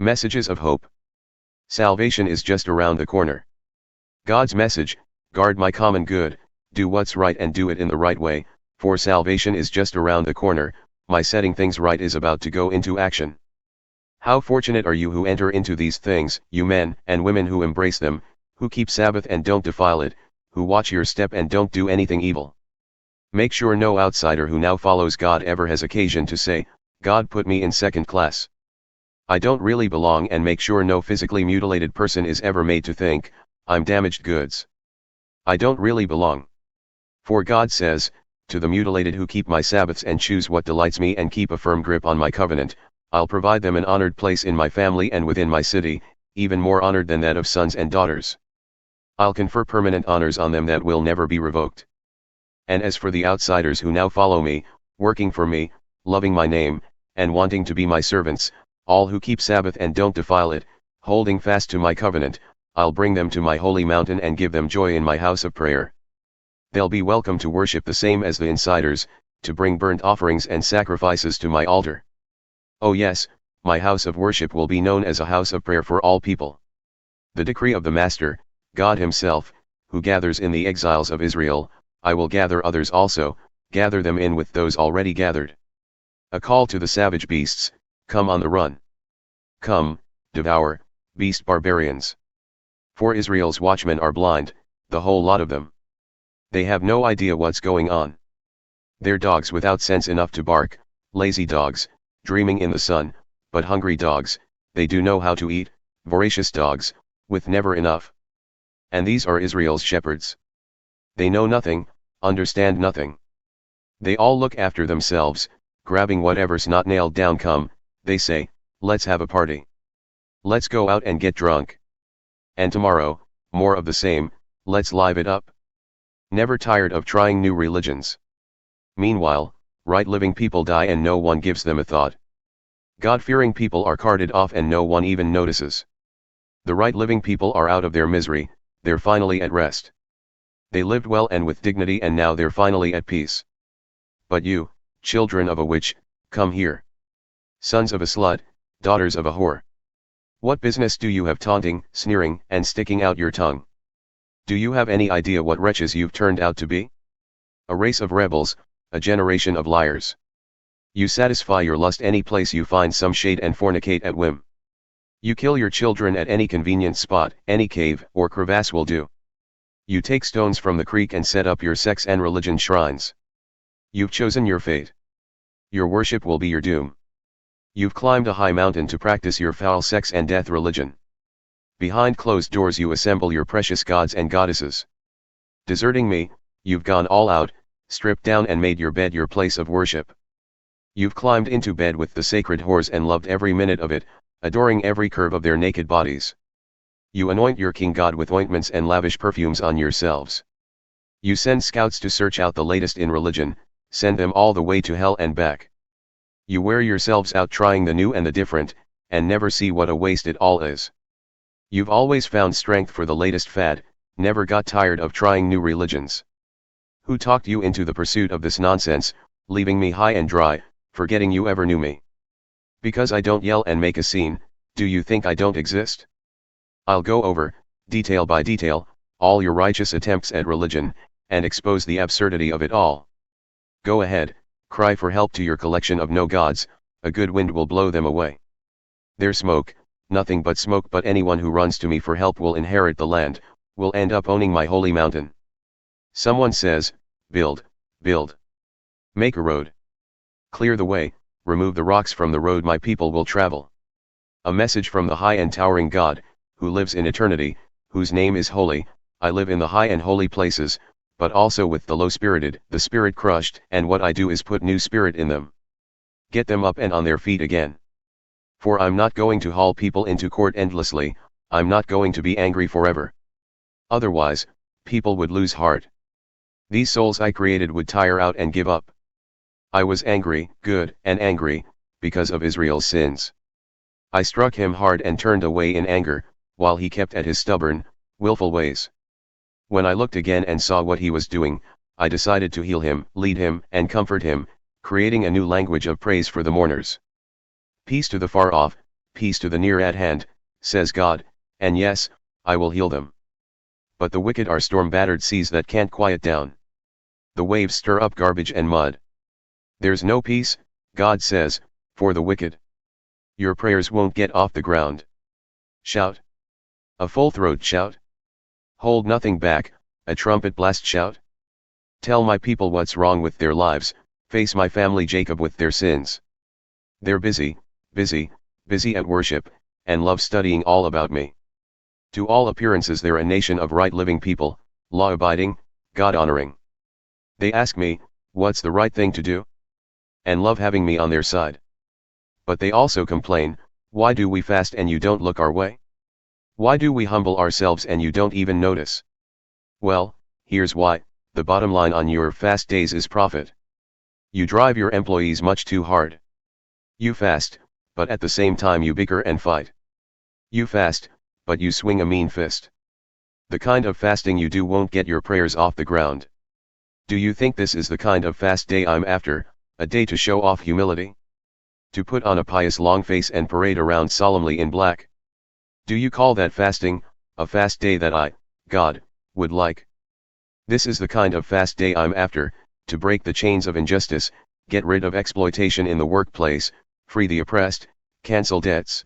Messages of hope. Salvation is just around the corner. God's message: guard my common good, do what's right and do it in the right way, for salvation is just around the corner, my setting things right is about to go into action. How fortunate are you who enter into these things, you men and women who embrace them, who keep Sabbath and don't defile it, who watch your step and don't do anything evil. Make sure no outsider who now follows God ever has occasion to say, God put me in second class. I don't really belong, and make sure no physically mutilated person is ever made to think, I'm damaged goods. I don't really belong. For God says, to the mutilated who keep my Sabbaths and choose what delights me and keep a firm grip on my covenant, I'll provide them an honored place in my family and within my city, even more honored than that of sons and daughters. I'll confer permanent honors on them that will never be revoked. And as for the outsiders who now follow me, working for me, loving my name, and wanting to be my servants, all who keep Sabbath and don't defile it, holding fast to my covenant, I'll bring them to my holy mountain and give them joy in my house of prayer. They'll be welcome to worship the same as the insiders, to bring burnt offerings and sacrifices to my altar. Oh yes, my house of worship will be known as a house of prayer for all people. The decree of the Master, God Himself, who gathers in the exiles of Israel, I will gather others also, gather them in with those already gathered. A call to the savage beasts: come on the run. Come, devour, beast barbarians. For Israel's watchmen are blind, the whole lot of them. They have no idea what's going on. They're dogs without sense enough to bark, lazy dogs, dreaming in the sun, but hungry dogs, they do know how to eat, voracious dogs, with never enough. And these are Israel's shepherds. They know nothing, understand nothing. They all look after themselves, grabbing whatever's not nailed down. Come, they say, let's have a party. Let's go out and get drunk. And tomorrow, more of the same, let's live it up. Never tired of trying new religions. Meanwhile, right living people die and no one gives them a thought. God-fearing people are carted off and no one even notices. The right living people are out of their misery, they're finally at rest. They lived well and with dignity and now they're finally at peace. But you, children of a witch, come here. Sons of a slut, daughters of a whore. What business do you have taunting, sneering, and sticking out your tongue? Do you have any idea what wretches you've turned out to be? A race of rebels, a generation of liars. You satisfy your lust any place you find some shade and fornicate at whim. You kill your children at any convenient spot, any cave or crevasse will do. You take stones from the creek and set up your sex and religion shrines. You've chosen your fate. Your worship will be your doom. You've climbed a high mountain to practice your foul sex and death religion. Behind closed doors you assemble your precious gods and goddesses. Deserting me, you've gone all out, stripped down and made your bed your place of worship. You've climbed into bed with the sacred whores and loved every minute of it, adoring every curve of their naked bodies. You anoint your king god with ointments and lavish perfumes on yourselves. You send scouts to search out the latest in religion, send them all the way to hell and back. You wear yourselves out trying the new and the different, and never see what a waste it all is. You've always found strength for the latest fad, never got tired of trying new religions. Who talked you into the pursuit of this nonsense, leaving me high and dry, forgetting you ever knew me? Because I don't yell and make a scene, do you think I don't exist? I'll go over, detail by detail, all your righteous attempts at religion, and expose the absurdity of it all. Go ahead, cry for help to your collection of no gods, a good wind will blow them away. Their smoke, nothing but smoke, but anyone who runs to me for help will inherit the land, will end up owning my holy mountain. Someone says, build, build. Make a road. Clear the way, remove the rocks from the road my people will travel. A message from the high and towering God, who lives in eternity, whose name is holy. I live in the high and holy places, but also with the low-spirited, the spirit crushed, and what I do is put new spirit in them. Get them up and on their feet again. For I'm not going to haul people into court endlessly, I'm not going to be angry forever. Otherwise, people would lose heart. These souls I created would tire out and give up. I was angry, good and angry, because of Israel's sins. I struck him hard and turned away in anger, while he kept at his stubborn, willful ways. When I looked again and saw what he was doing, I decided to heal him, lead him, and comfort him, creating a new language of praise for the mourners. Peace to the far off, peace to the near at hand, says God, and yes, I will heal them. But the wicked are storm-battered seas that can't quiet down. The waves stir up garbage and mud. There's no peace, God says, for the wicked. Your prayers won't get off the ground. Shout. A full-throat shout. Hold nothing back, a trumpet blast shout. Tell my people what's wrong with their lives, face my family Jacob with their sins. They're busy, busy, busy at worship, and love studying all about me. To all appearances they're a nation of right living people, law-abiding, God-honoring. They ask me, what's the right thing to do? And love having me on their side. But they also complain, why do we fast and you don't look our way? Why do we humble ourselves and you don't even notice? Well, here's why, the bottom line on your fast days is profit. You drive your employees much too hard. You fast, but at the same time you bicker and fight. You fast, but you swing a mean fist. The kind of fasting you do won't get your prayers off the ground. Do you think this is the kind of fast day I'm after, a day to show off humility? To put on a pious long face and parade around solemnly in black? Do you call that fasting, a fast day that I, God, would like? This is the kind of fast day I'm after, to break the chains of injustice, get rid of exploitation in the workplace, free the oppressed, cancel debts.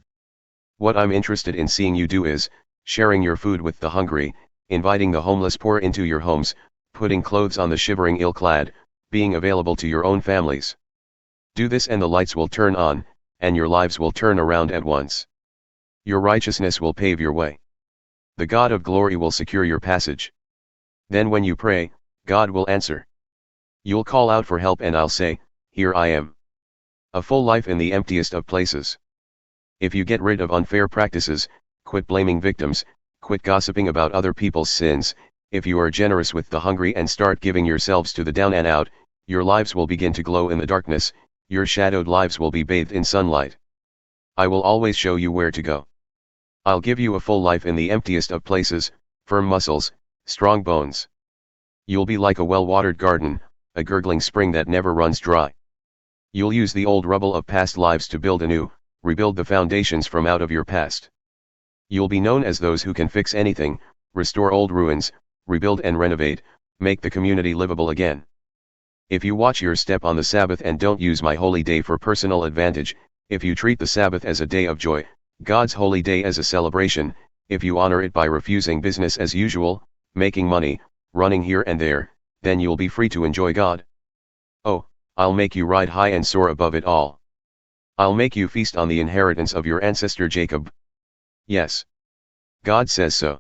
What I'm interested in seeing you do is, sharing your food with the hungry, inviting the homeless poor into your homes, putting clothes on the shivering ill-clad, being available to your own families. Do this and the lights will turn on, and your lives will turn around at once. Your righteousness will pave your way. The God of glory will secure your passage. Then when you pray, God will answer. You'll call out for help and I'll say, here I am. A full life in the emptiest of places. If you get rid of unfair practices, quit blaming victims, quit gossiping about other people's sins, if you are generous with the hungry and start giving yourselves to the down and out, your lives will begin to glow in the darkness, your shadowed lives will be bathed in sunlight. I will always show you where to go. I'll give you a full life in the emptiest of places, firm muscles, strong bones. You'll be like a well-watered garden, a gurgling spring that never runs dry. You'll use the old rubble of past lives to build anew, rebuild the foundations from out of your past. You'll be known as those who can fix anything, restore old ruins, rebuild and renovate, make the community livable again. If you watch your step on the Sabbath and don't use my holy day for personal advantage, if you treat the Sabbath as a day of joy, God's holy day as a celebration, if you honor it by refusing business as usual, making money, running here and there, then you'll be free to enjoy God. Oh, I'll make you ride high and soar above it all. I'll make you feast on the inheritance of your ancestor Jacob. Yes. God says so.